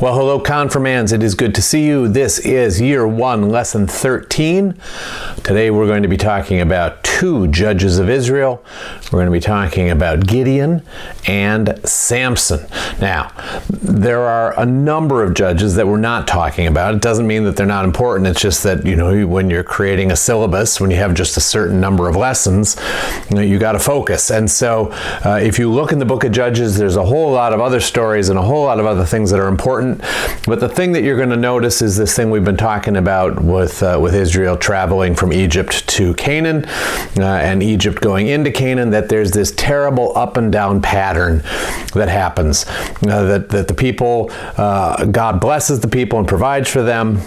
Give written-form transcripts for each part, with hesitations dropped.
Well, hello, Confirmands. It is good to see you. This is Year 1, Lesson 13. Today we're going to be talking about two judges of Israel. We're going to be talking about Gideon and Samson. Now, there are a number of judges that we're not talking about. It doesn't mean that they're not important. It's just that, when you're creating a syllabus, when you have just a certain number of lessons, you got to focus. And so if you look in the book of Judges, there's a whole lot of other stories and a whole lot of other things that are important. But the thing that you're going to notice is this thing we've been talking about with Israel traveling from Egypt to Canaan and Egypt going into Canaan, that there's this terrible up and down pattern that happens, that the people, God blesses the people and provides for them.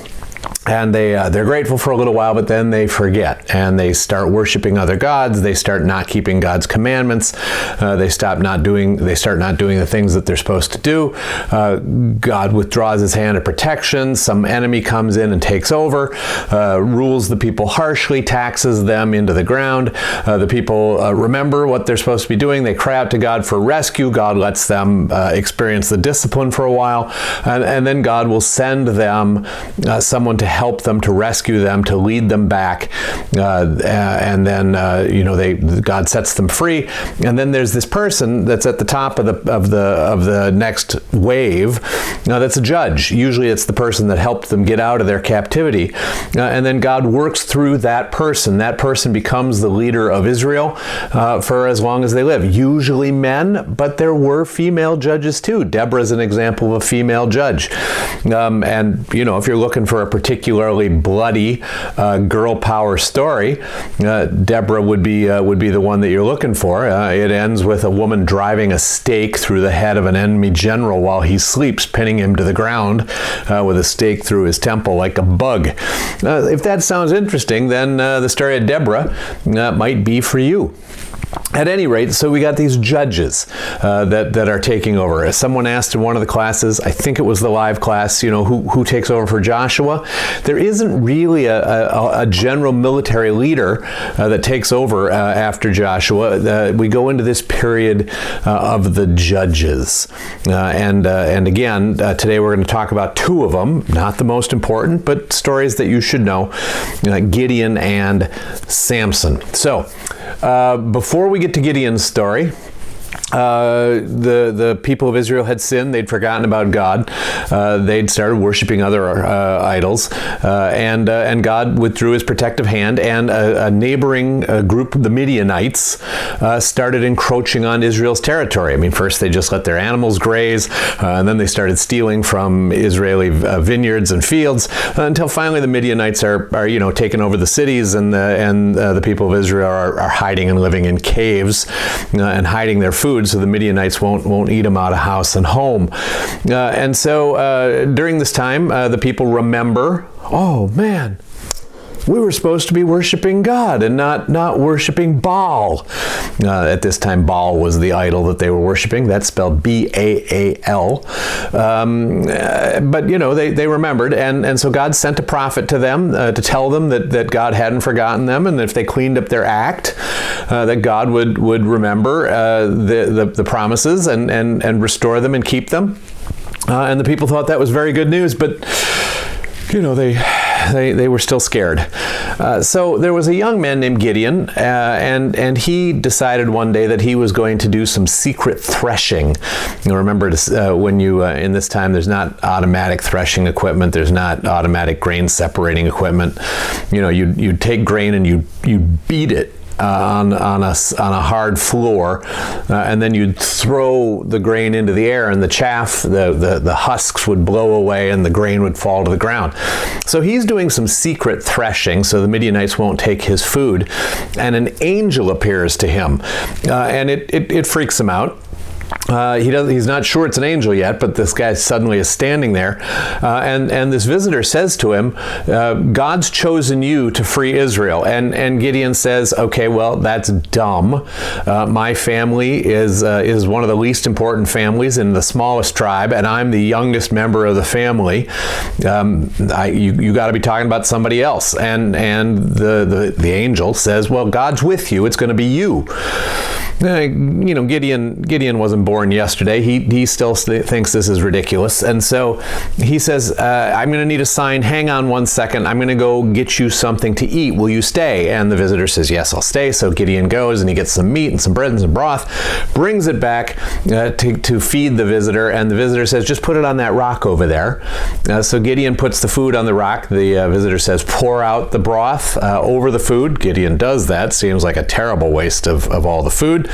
And they're grateful for a little while, but then they forget and they start worshiping other gods. They start not keeping God's commandments. They start not doing the things that they're supposed to do. God withdraws his hand of protection. Some enemy comes in and takes over, rules the people harshly, taxes them into the ground. The people remember what they're supposed to be doing. They cry out to God for rescue. God lets them experience the discipline for a while, and then God will send them someone to help them, to rescue them, to lead them back, and then God sets them free. And then there's this person that's at the top of the next wave. Now that's a judge. Usually it's the person that helped them get out of their captivity, and then God works through that person. That person becomes the leader of Israel for as long as they live. Usually men, but there were female judges too. Deborah is an example of a female judge, and if you're looking for a particularly bloody girl power story, Deborah would be the one that you're looking for. It ends with a woman driving a stake through the head of an enemy general while he sleeps, pinning him to the ground with a stake through his temple like a bug. If that sounds interesting, then the story of Deborah might be for you. At any rate, so we got these judges that are taking over. As someone asked in one of the classes, I think it was the live class, who takes over for Joshua? There isn't really a general military leader that takes over after Joshua. We go into this period of the judges. And again, today we're going to talk about two of them, not the most important, but stories that you should know, Gideon and Samson. So, before we get to Gideon's story, the people of Israel had sinned. They'd forgotten about God. They'd started worshiping other idols, and God withdrew his protective hand, and a neighboring group, the Midianites, started encroaching on Israel's territory. I mean, first they just let their animals graze, and then they started stealing from Israeli vineyards and fields, until finally the Midianites are taking over the cities, and the people of Israel are hiding and living in caves and hiding their food, so the Midianites won't eat them out of house and home. And so during this time, the people remember, oh man, we were supposed to be worshiping God and not worshiping Baal. At this time, Baal was the idol that they were worshiping. That's spelled B-A-A-L. But, they remembered. And so God sent a prophet to them to tell them that God hadn't forgotten them, and that if they cleaned up their act, that God would remember the promises and restore them and keep them. And the people thought that was very good news, but, they were still scared. So there was a young man named Gideon, and he decided one day that he was going to do some secret threshing. Remember, when you in this time, there's not automatic threshing equipment. There's not automatic grain separating equipment. You'd take grain and you'd beat it on a hard floor, and then you'd throw the grain into the air, and the chaff, the husks would blow away, and the grain would fall to the ground. So he's doing some secret threshing so the Midianites won't take his food, and an angel appears to him, and it freaks him out. He's not sure it's an angel yet, but this guy suddenly is standing there, and this visitor says to him, God's chosen you to free Israel. And Gideon says, okay, well, that's dumb. My family is one of the least important families in the smallest tribe, and I'm the youngest member of the family. You got to be talking about somebody else. And the angel says, well, God's with you. It's going to be you. Gideon wasn't born born yesterday. He still thinks this is ridiculous. And so he says, I'm going to need a sign. Hang on one second. I'm going to go get you something to eat. Will you stay? And the visitor says, yes, I'll stay. So Gideon goes and he gets some meat and some bread and some broth, brings it back to feed the visitor. And the visitor says, just put it on that rock over there. So Gideon puts the food on the rock. The visitor says, pour out the broth over the food. Gideon does that. Seems like a terrible waste of all the food.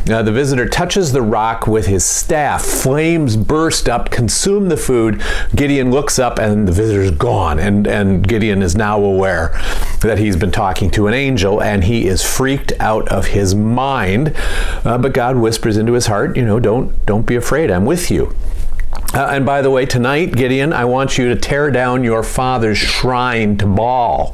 The visitor touches the rock with his staff. Flames burst up, consume the food. Gideon looks up and the visitor's gone. And Gideon is now aware that he's been talking to an angel and he is freaked out of his mind. But God whispers into his heart, don't be afraid. I'm with you. And by the way, tonight, Gideon, I want you to tear down your father's shrine to Baal.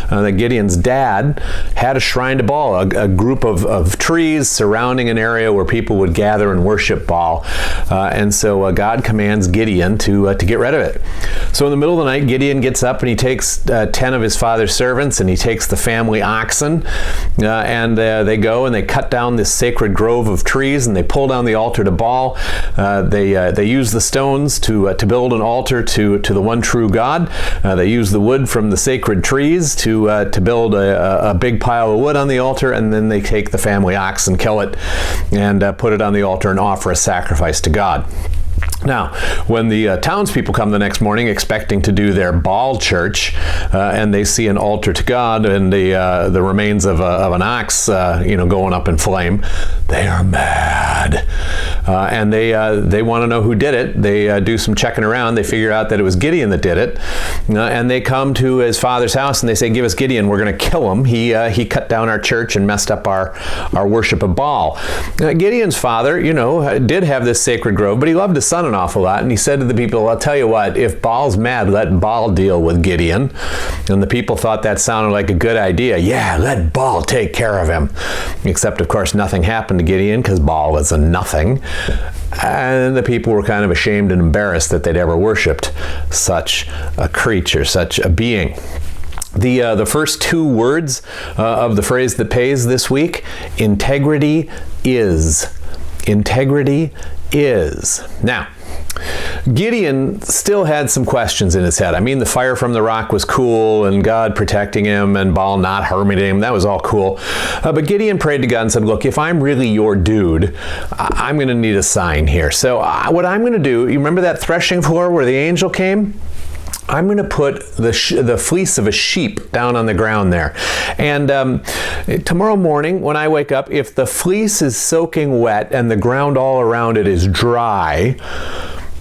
That Gideon's dad had a shrine to Baal, a group of trees surrounding an area where people would gather and worship Baal. And so God commands Gideon to get rid of it. So in the middle of the night, Gideon gets up and he takes 10 of his father's servants and he takes the family oxen and they go and they cut down this sacred grove of trees and they pull down the altar to Baal. They use the stones to build an altar to the one true God. They use the wood from the sacred trees to build a big pile of wood on the altar, and then they take the family ox and kill it and put it on the altar and offer a sacrifice to God. Now, when the townspeople come the next morning expecting to do their Baal church, and they see an altar to God and the remains of an ox, going up in flame, they are mad, and they want to know who did it. They do some checking around. They figure out that it was Gideon that did it, and they come to his father's house and they say, "Give us Gideon. We're going to kill him. He cut down our church and messed up our worship of Baal." Gideon's father, did have this sacred grove, but he loved his son an awful lot, and he said to the people, "I'll tell you what, if Baal's mad, let Baal deal with Gideon." And the people thought that sounded like a good idea. Yeah, let Baal take care of him. Except, of course, nothing happened to Gideon because Baal is a nothing. And the people were kind of ashamed and embarrassed that they'd ever worshipped such a creature, such a being. The first two words of the phrase that pays this week, integrity is. Integrity is. Now, Gideon still had some questions in his head. I mean, the fire from the rock was cool, and God protecting him, and Baal not harming him. That was all cool. But Gideon prayed to God and said, look, if I'm really your dude, I'm going to need a sign here. So what I'm going to do, you remember that threshing floor where the angel came? I'm going to put the fleece of a sheep down on the ground there. And tomorrow morning when I wake up, if the fleece is soaking wet and the ground all around it is dry,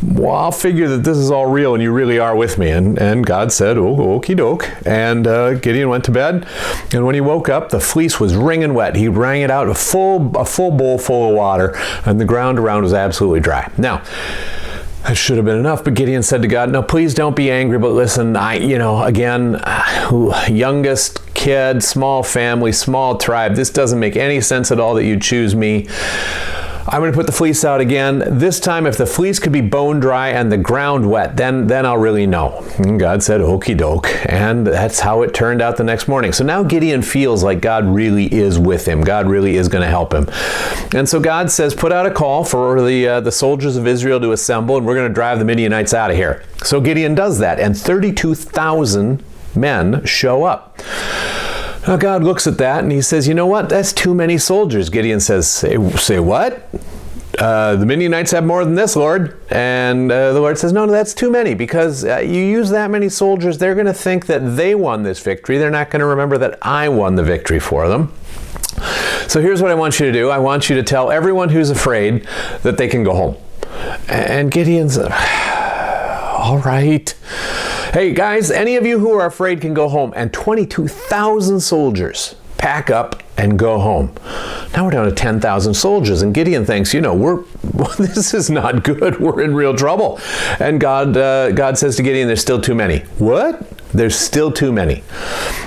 well, I'll figure that this is all real and you really are with me. And God said, oh, okie doke. And Gideon went to bed. And when he woke up, the fleece was wringing wet. He wrung it out, a full bowl full of water, and the ground around was absolutely dry. Now, that should have been enough, but Gideon said to God, no, please don't be angry, but listen, youngest kid, small family, small tribe, this doesn't make any sense at all that you choose me. I'm going to put the fleece out again. This time, if the fleece could be bone dry and the ground wet, then I'll really know. And God said, okie doke. And that's how it turned out the next morning. So now Gideon feels like God really is with him. God really is going to help him. And so God says, put out a call for the soldiers of Israel to assemble, and we're going to drive the Midianites out of here. So Gideon does that, and 32,000 men show up. Now God looks at that and he says, you know what? That's too many soldiers. Gideon says, say what? The Midianites have more than this, Lord. And the Lord says, no, that's too many, because you use that many soldiers, they're going to think that they won this victory. They're not going to remember that I won the victory for them. So here's what I want you to do. I want you to tell everyone who's afraid that they can go home. And Gideon's, all right. Hey guys, any of you who are afraid can go home. And 22,000 soldiers pack up and go home. Now we're down to 10,000 soldiers, and Gideon thinks, this is not good. We're in real trouble. And God says to Gideon, there's still too many. What? There's still too many.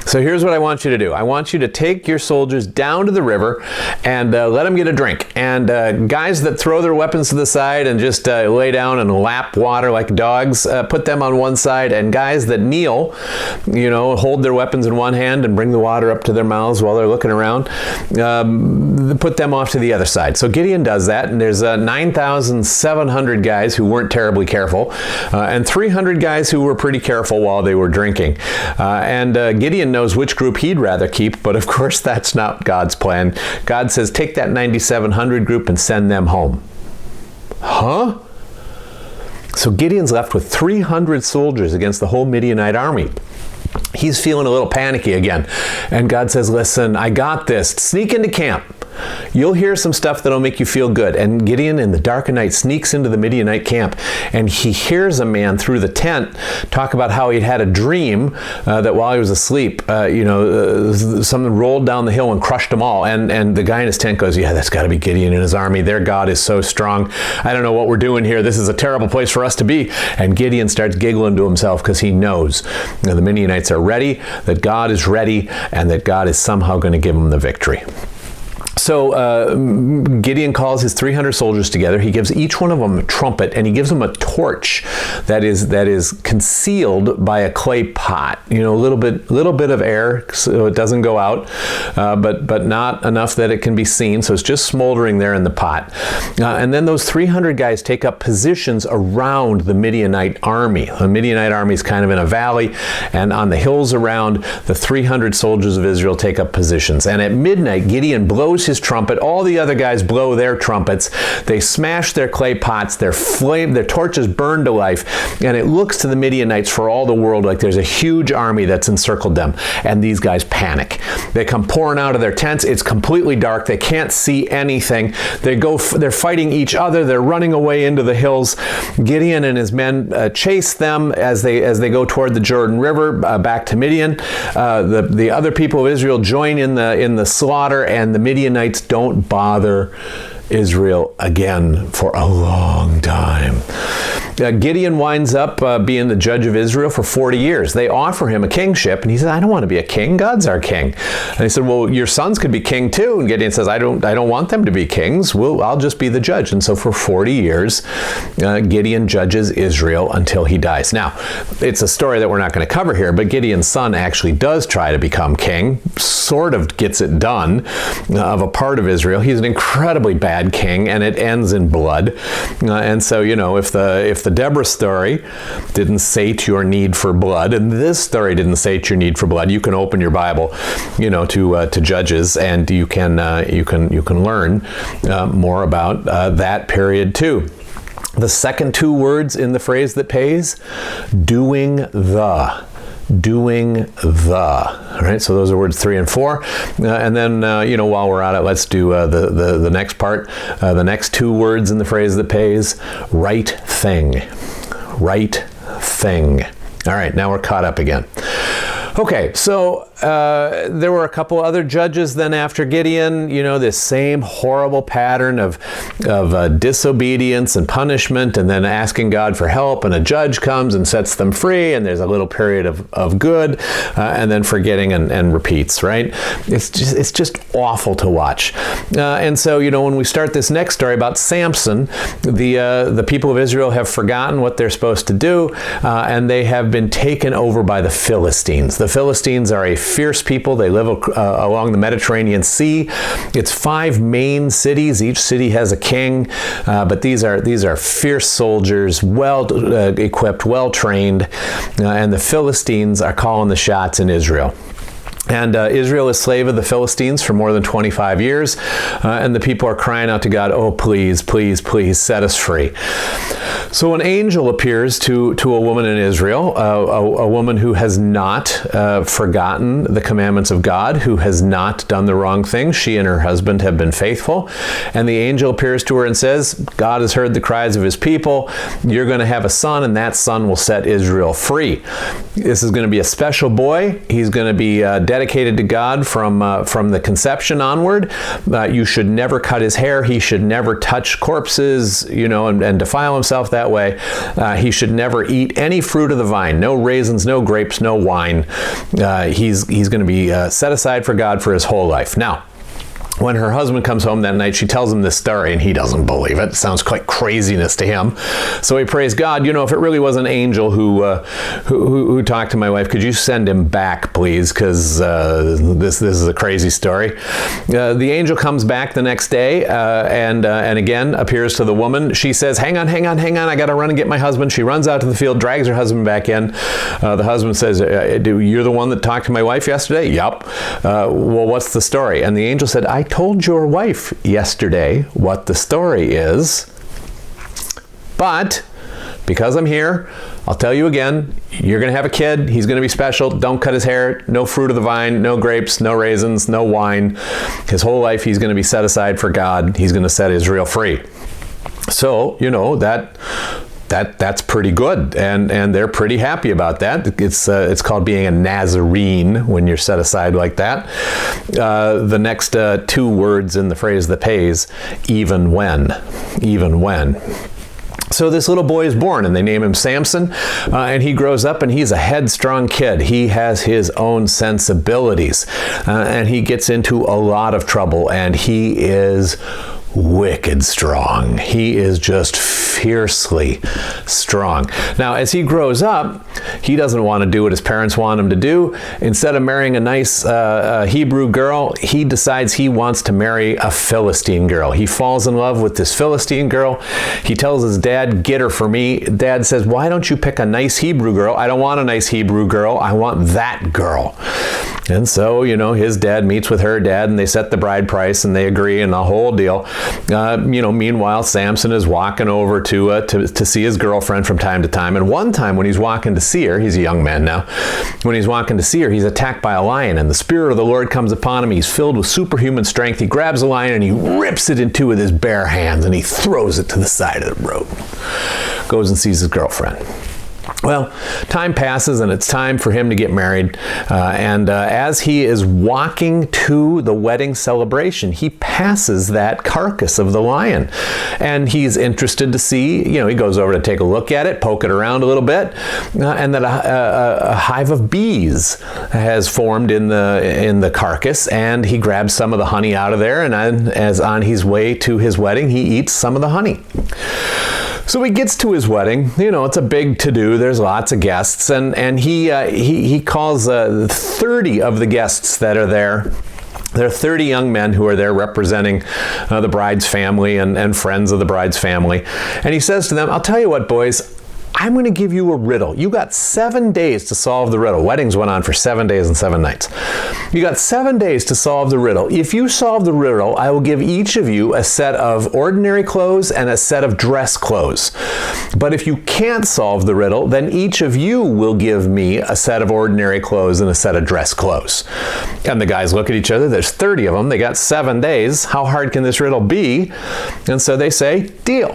So here's what I want you to do. I want you to take your soldiers down to the river and let them get a drink. And guys that throw their weapons to the side and just lay down and lap water like dogs, put them on one side. And guys that kneel, hold their weapons in one hand and bring the water up to their mouths while they're looking around, put them off to the other side. So Gideon does that, and there's 9,700 guys who weren't terribly careful, and 300 guys who were pretty careful while they were drinking. And Gideon knows which group he'd rather keep, but of course that's not God's plan. God says, take that 9,700 group and send them home. Huh? So Gideon's left with 300 soldiers against the whole Midianite army. He's feeling a little panicky again. And God says, listen, I got this. Sneak into camp. You'll hear some stuff that'll make you feel good. And Gideon, in the dark of night, sneaks into the Midianite camp, and he hears a man through the tent talk about how he'd had a dream that while he was asleep, something rolled down the hill and crushed them all. And the guy in his tent goes, yeah, that's got to be Gideon and his army. Their God is so strong. I don't know what we're doing here. This is a terrible place for us to be. And Gideon starts giggling to himself because he knows the Midianites are ready, that God is ready, and that God is somehow going to give them the victory. So Gideon calls his 300 soldiers together. He gives each one of them a trumpet, and he gives them a torch that is concealed by a clay pot. A little bit of air so it doesn't go out, but not enough that it can be seen. So it's just smoldering there in the pot. And then those 300 guys take up positions around the Midianite army. The Midianite army is kind of in a valley, and on the hills around, the 300 soldiers of Israel take up positions. And at midnight, Gideon blows his trumpet. All the other guys blow their trumpets. They smash their clay pots. Their torches burn to life. And it looks to the Midianites for all the world like there's a huge army that's encircled them. And these guys panic. They come pouring out of their tents. It's completely dark. They can't see anything. They're fighting each other. They're running away into the hills. Gideon and his men chase them as they go toward the Jordan River back to Midian. The other people of Israel join in the slaughter, and the Midianites don't bother Israel again for a long time. Gideon winds up being the judge of Israel for 40 years. They offer him a kingship, and he says, I don't want to be a king. God's our king. And they said, well, your sons could be king too. And Gideon says, I don't want them to be kings. I'll just be the judge. And so for 40 years, Gideon judges Israel until he dies. Now, it's a story that we're not going to cover here, but Gideon's son actually does try to become king, sort of gets it done of a part of Israel. He's an incredibly bad king, and it ends in blood. And so, if the Deborah story didn't sate your need for blood, and this story didn't sate your need for blood, you can open your Bible, to Judges, and you can learn more about that period too. The second two words in the phrase that pays, doing the. All right, so those are words 3 and 4. And then, while we're at it, let's do the next part. The next two words in the phrase that pays, right thing. Right thing. All right, now we're caught up again. Okay, so there were a couple other judges then after Gideon, this same horrible pattern of disobedience and punishment, and then asking God for help, and a judge comes and sets them free, and there's a little period of good, and then forgetting and repeats, right? It's just awful to watch. And so, when we start this next story about Samson, the people of Israel have forgotten what they're supposed to do, and they have been taken over by the Philistines. The Philistines are a fierce people. They live along the Mediterranean Sea. It's 5 main cities. Each city has a king, but these are fierce soldiers, well equipped, well trained, and the Philistines are calling the shots in Israel. And Israel is slave of the Philistines for more than 25 years, and the people are crying out to God, oh, please, please, please set us free. So an angel appears to a woman in Israel, a woman who has not forgotten the commandments of God, who has not done the wrong thing. She and her husband have been faithful. And the angel appears to her and says, God has heard the cries of his people. You're going to have a son, and that son will set Israel free. This is going to be a special boy. He's going to be dedicated to God from the conception onward. You should never cut his hair. He should never touch corpses, and defile himself that way. He should never eat any fruit of the vine. No raisins, no grapes, no wine. He's going to be set aside for God for his whole life. Now, when her husband comes home that night, she tells him this story, and he doesn't believe it. It sounds like craziness to him. So he prays, God, if it really was an angel who talked to my wife, could you send him back, please? Because this is a crazy story. The angel comes back the next day and again appears to the woman. She says, hang on, I got to run and get my husband. She runs out to the field, drags her husband back in. The husband says, you're the one that talked to my wife yesterday? Yup. Well, what's the story? And the angel said, I told your wife yesterday what the story is, but because I'm here, I'll tell you again, you're going to have a kid. He's going to be special. Don't cut his hair. No fruit of the vine, no grapes, no raisins, no wine. His whole life he's going to be set aside for God. He's going to set Israel free. So, that's pretty good, and they're pretty happy about that. It's called being a Nazarene when you're set aside like that. The next two words in the phrase that pays, even when. So this little boy is born, and they name him Samson, and he grows up, and he's a headstrong kid. He has his own sensibilities, and he gets into a lot of trouble, and he is wicked strong. He is just fiercely strong. Now, as he grows up, he doesn't want to do what his parents want him to do. Instead of marrying a nice Hebrew girl, he decides he wants to marry a Philistine girl. He falls in love with this Philistine girl. He tells his dad, get her for me. Dad says, why don't you pick a nice Hebrew girl? I don't want a nice Hebrew girl. I want that girl. And so, his dad meets with her dad, and they set the bride price, and they agree, and the whole deal. Meanwhile, Samson is walking over to see his girlfriend from time to time. And one time when he's walking to see her, he's a young man now, when he's walking to see her, he's attacked by a lion, and the Spirit of the Lord comes upon him. He's filled with superhuman strength. He grabs the lion, and he rips it in two with his bare hands, and he throws it to the side of the road. Goes and sees his girlfriend. Well, time passes, and it's time for him to get married. As he is walking to the wedding celebration, he passes that carcass of the lion. And he's interested to see, he goes over to take a look at it, poke it around a little bit, and that a hive of bees has formed in the carcass, and he grabs some of the honey out of there, and as on his way to his wedding, he eats some of the honey. So he gets to his wedding. It's a big to-do. There's lots of guests, and he calls 30 of the guests that are there. There are 30 young men who are there representing the bride's family and friends of the bride's family. And he says to them, I'll tell you what, boys, I'm going to give you a riddle. You got 7 days to solve the riddle. Weddings went on for 7 days and 7 nights. You got 7 days to solve the riddle. If you solve the riddle, I will give each of you a set of ordinary clothes and a set of dress clothes. But if you can't solve the riddle, then each of you will give me a set of ordinary clothes and a set of dress clothes. And the guys look at each other. There's 30 of them. They got 7 days. How hard can this riddle be? And so they say, deal.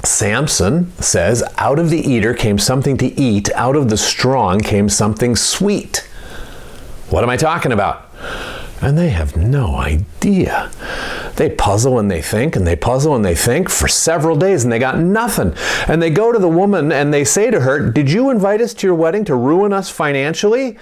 Samson says, out of the eater came something to eat, out of the strong came something sweet. What am I talking about? And they have no idea. They puzzle and they think, and they puzzle and they think for several days, and they got nothing. And they go to the woman and they say to her, did you invite us to your wedding to ruin us financially?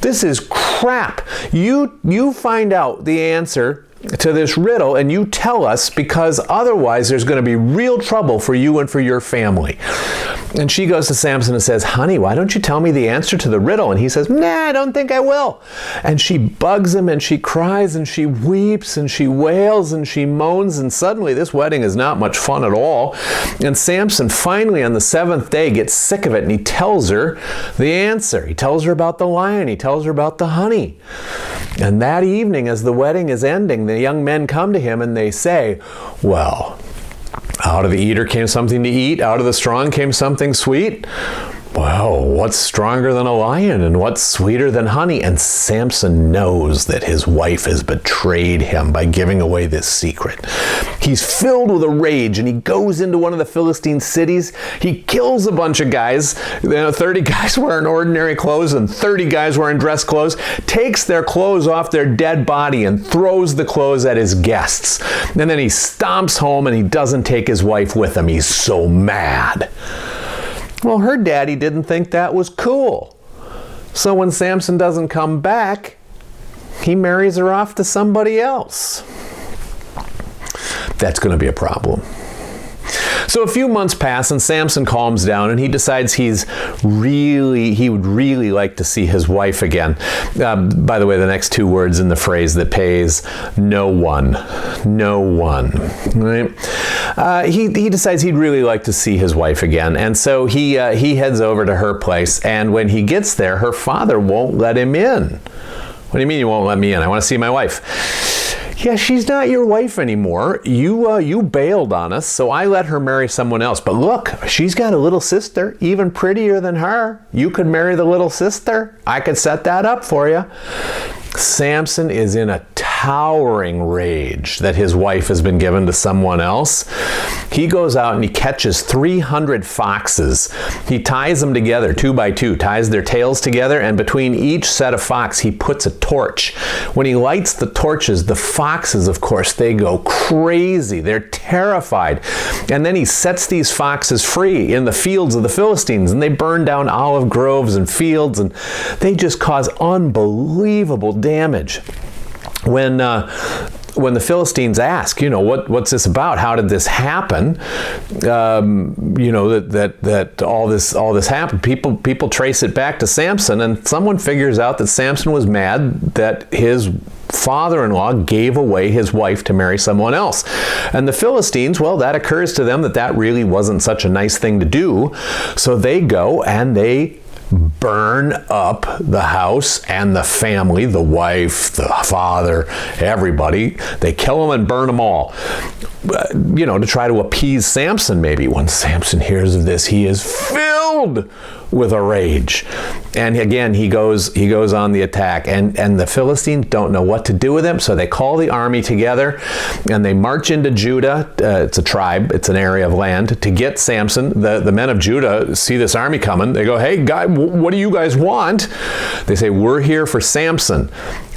This is crap. You find out the answer to this riddle and you tell us, because otherwise there's going to be real trouble for you and for your family. And she goes to Samson and says, honey, why don't you tell me the answer to the riddle? And he says, nah, I don't think I will. And she bugs him and she cries and she weeps and she wails and she moans, and suddenly this wedding is not much fun at all. And Samson finally on the 7th day gets sick of it, and he tells her the answer. He tells her about the lion. He tells her about the honey. And that evening, as the wedding is ending, the young men come to him and they say, well, out of the eater came something to eat, out of the strong came something sweet. Well, what's stronger than a lion and what's sweeter than honey? And Samson knows that his wife has betrayed him by giving away this secret. He's filled with a rage and he goes into one of the Philistine cities. He kills a bunch of guys, 30 guys wearing ordinary clothes and 30 guys wearing dress clothes, takes their clothes off their dead body and throws the clothes at his guests. And then he stomps home and he doesn't take his wife with him. He's so mad. Well, her daddy didn't think that was cool. So when Samson doesn't come back, he marries her off to somebody else. That's going to be a problem. So a few months pass and Samson calms down and he decides he would really like to see his wife again. By the way, the next two words in the phrase that pays, no one. No one. Right? He decides he'd really like to see his wife again. And so he heads over to her place. And when he gets there, her father won't let him in. What do you mean you won't let me in? I want to see my wife. Yeah, she's not your wife anymore. You bailed on us, so I let her marry someone else. But look, she's got a little sister, even prettier than her. You could marry the little sister. I could set that up for you. Samson is in a towering rage that his wife has been given to someone else. He goes out and he catches 300 foxes. He ties them together 2 by 2, ties their tails together, and between each set of fox he puts a torch. When he lights the torches, the foxes, of course, they go crazy. They're terrified. And then he sets these foxes free in the fields of the Philistines, and they burn down olive groves and fields, and they just cause unbelievable damage. When the Philistines ask, what's this about? How did this happen? That all this happened. People trace it back to Samson, and someone figures out that Samson was mad that his father-in-law gave away his wife to marry someone else. And the Philistines, well, that occurs to them that really wasn't such a nice thing to do. So they go and they burn up the house and the family, the wife, the father, everybody. They kill them and burn them all, to try to appease Samson maybe. When Samson hears of this, he is filled with a rage. And again, he goes on the attack. And the Philistines don't know what to do with him, so they call the army together and they march into Judah. It's a tribe, it's an area of land, to get Samson. The men of Judah see this army coming. They go, hey, guy, what do you guys want? They say, we're here for Samson.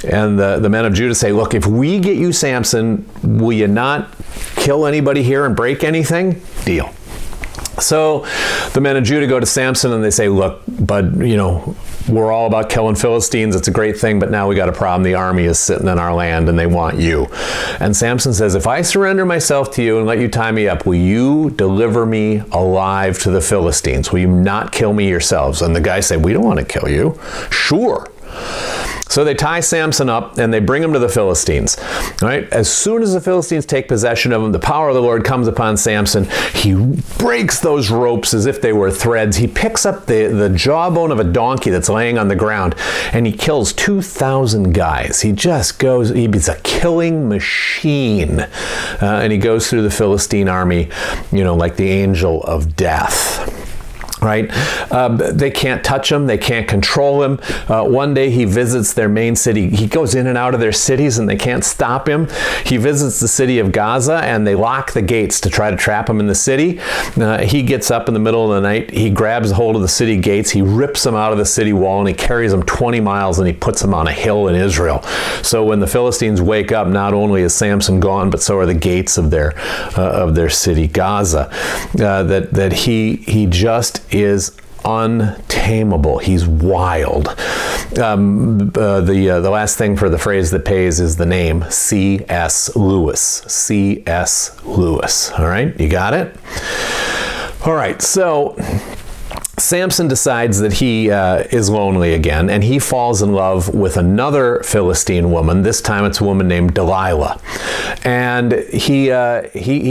And the men of Judah say, look, if we get you Samson, will you not kill anybody here and break anything? Deal. So the men of Judah go to Samson and they say, look, bud, we're all about killing Philistines. It's a great thing, but now we got a problem. The army is sitting in our land and they want you. And Samson says, if I surrender myself to you and let you tie me up, will you deliver me alive to the Philistines? Will you not kill me yourselves? And the guys say, we don't want to kill you. Sure. So they tie Samson up and they bring him to the Philistines. All right? As soon as the Philistines take possession of him, the power of the Lord comes upon Samson. He breaks those ropes as if they were threads. He picks up the jawbone of a donkey that's laying on the ground and he kills 2,000 guys. He just goes, he's a killing machine. And he goes through the Philistine army, like the angel of death. Right? They can't touch him. They can't control him. One day he visits their main city. He goes in and out of their cities and they can't stop him. He visits the city of Gaza and they lock the gates to try to trap him in the city. He gets up in the middle of the night. He grabs hold of the city gates. He rips them out of the city wall and he carries them 20 miles and he puts them on a hill in Israel. So when the Philistines wake up, not only is Samson gone, but so are the gates of their city, Gaza. That he just is untamable. He's wild. The last thing for the phrase that pays is the name C.S. Lewis. C.S. Lewis. All right, you got it? All right, so Samson decides that he is lonely again, and he falls in love with another Philistine woman. This time it's a woman named Delilah. And he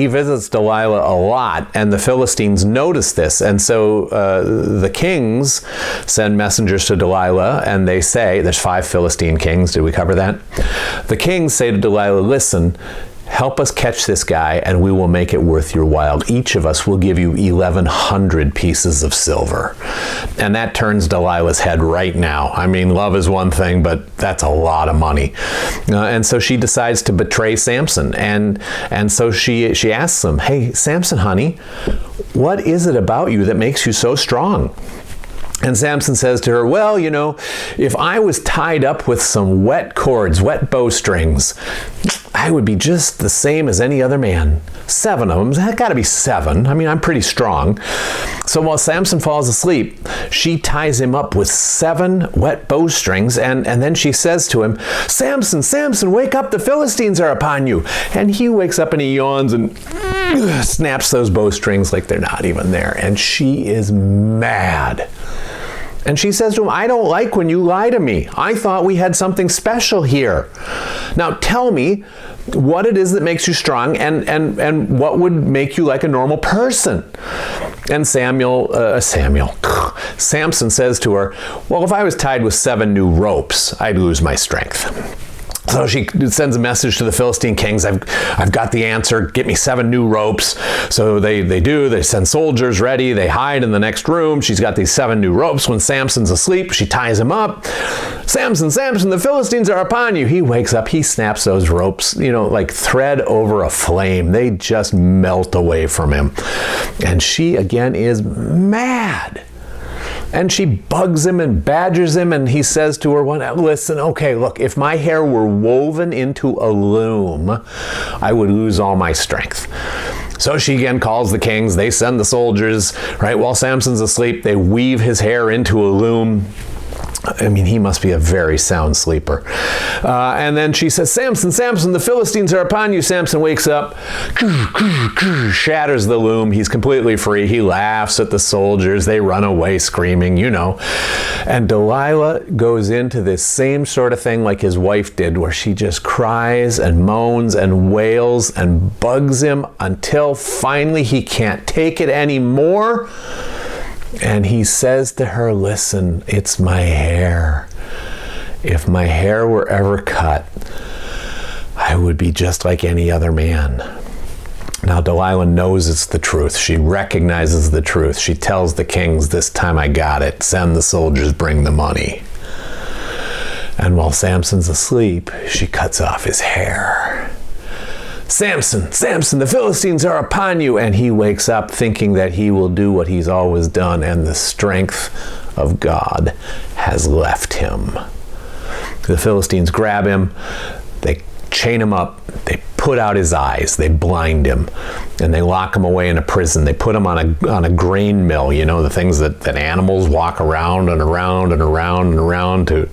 visits Delilah a lot, and the Philistines notice this. And so the kings send messengers to Delilah, and they say, there's 5 Philistine kings. Did we cover that? The kings say to Delilah, listen, help us catch this guy and we will make it worth your while. Each of us will give you 1,100 pieces of silver. And that turns Delilah's head right now. I mean, love is one thing, but that's a lot of money. And so she decides to betray Samson. And so she asks him, hey, Samson, honey, what is it about you that makes you so strong? And Samson says to her, well, you know, if I was tied up with some wet cords, wet bowstrings, I would be just the same as any other man. 7 of them. That got to be 7. I mean, I'm pretty strong. So while Samson falls asleep, she ties him up with 7 wet bowstrings, and then she says to him, Samson, Samson, wake up, the Philistines are upon you. And he wakes up and he yawns and snaps those bowstrings like they're not even there. And she is mad. And she says to him, I don't like when you lie to me. I thought we had something special here. Now tell me what it is that makes you strong and what would make you like a normal person. And Samson says to her, well, if I was tied with 7 new ropes, I'd lose my strength. So she sends a message to the Philistine kings, I've got the answer, get me 7 new ropes. So they send soldiers ready, they hide in the next room. She's got these 7 new ropes. When Samson's asleep, she ties him up. Samson, Samson, the Philistines are upon you. He wakes up, he snaps those ropes, you know, like thread over a flame. They just melt away from him. And she again is mad. And she bugs him and badgers him, and he says to her, listen, okay, look, if my hair were woven into a loom, I would lose all my strength. So she again calls the kings, they send the soldiers, right, while Samson's asleep, they weave his hair into a loom. I mean, he must be a very sound sleeper. And then she says, Samson, Samson, the Philistines are upon you. Samson wakes up, shatters the loom. He's completely free. He laughs at the soldiers. They run away screaming, you know. And Delilah goes into this same sort of thing like his wife did, where she just cries and moans and wails and bugs him until finally he can't take it anymore. And he says to her, listen, it's my hair. If my hair were ever cut, I would be just like any other man. Now Delilah knows it's the truth. She recognizes the truth. She tells the kings, this time I got it. Send the soldiers, bring the money. And while Samson's asleep, she cuts off his hair. Samson, Samson, the Philistines are upon you. And he wakes up thinking that he will do what he's always done, and the strength of God has left him. The Philistines grab him, they chain him up, they put out his eyes, they blind him, and they lock him away in a prison. They put him on a grain mill, you know, the things that animals walk around and around and around and around to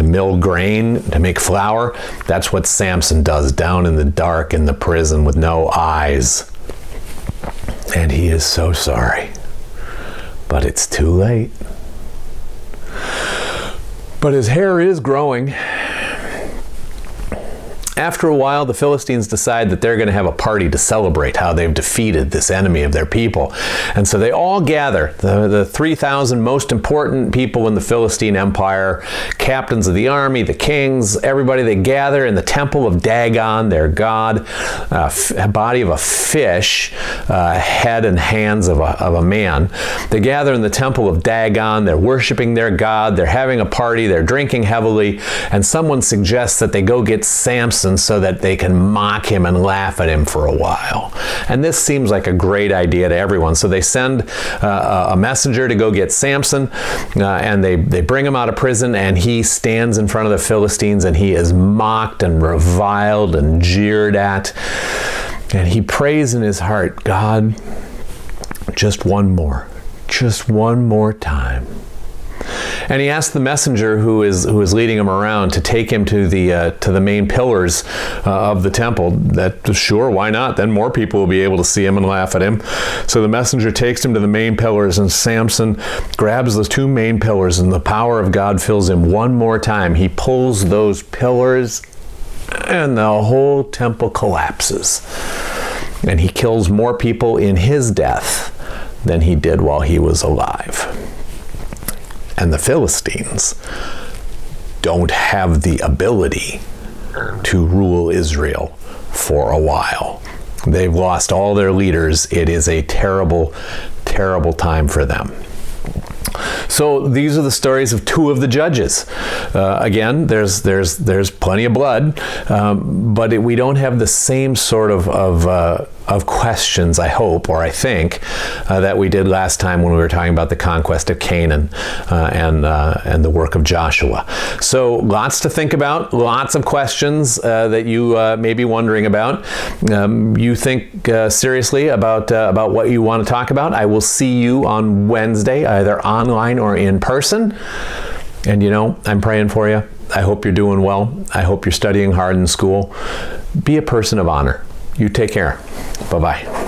mill grain, to make flour. That's what Samson does down in the dark in the prison with no eyes. And he is so sorry, but it's too late. But his hair is growing. After a while, the Philistines decide that they're going to have a party to celebrate how they've defeated this enemy of their people. And so they all gather, the 3,000 most important people in the Philistine Empire, captains of the army, the kings, everybody, they gather in the temple of Dagon, their god, a body of a fish, head and hands of a man. They gather in the temple of Dagon, they're worshiping their god, they're having a party, they're drinking heavily, and someone suggests that they go get Samson so that they can mock him and laugh at him for a while. And this seems like a great idea to everyone. So they send a messenger to go get Samson, and they bring him out of prison, and he stands in front of the Philistines, and he is mocked and reviled and jeered at. And he prays in his heart, God, just one more time. And he asked the messenger who is leading him around to take him to the main pillars of the temple. That, sure, why not? Then more people will be able to see him and laugh at him. So the messenger takes him to the main pillars, and Samson grabs those 2 main pillars, and the power of God fills him one more time. He pulls those pillars, and the whole temple collapses. And he kills more people in his death than he did while he was alive. And the Philistines don't have the ability to rule Israel for a while. They've lost all their leaders. It is a terrible, terrible time for them. So these are the stories of two of the judges. Again, there's plenty of blood, but we don't have the same sort of questions, I hope, or I think, that we did last time when we were talking about the conquest of Canaan and the work of Joshua. So lots to think about, lots of questions that you may be wondering about. You think seriously about what you want to talk about. I will see you on Wednesday, either online or in person. And I'm praying for you. I hope you're doing well. I hope you're studying hard in school. Be a person of honor. You take care. Bye-bye.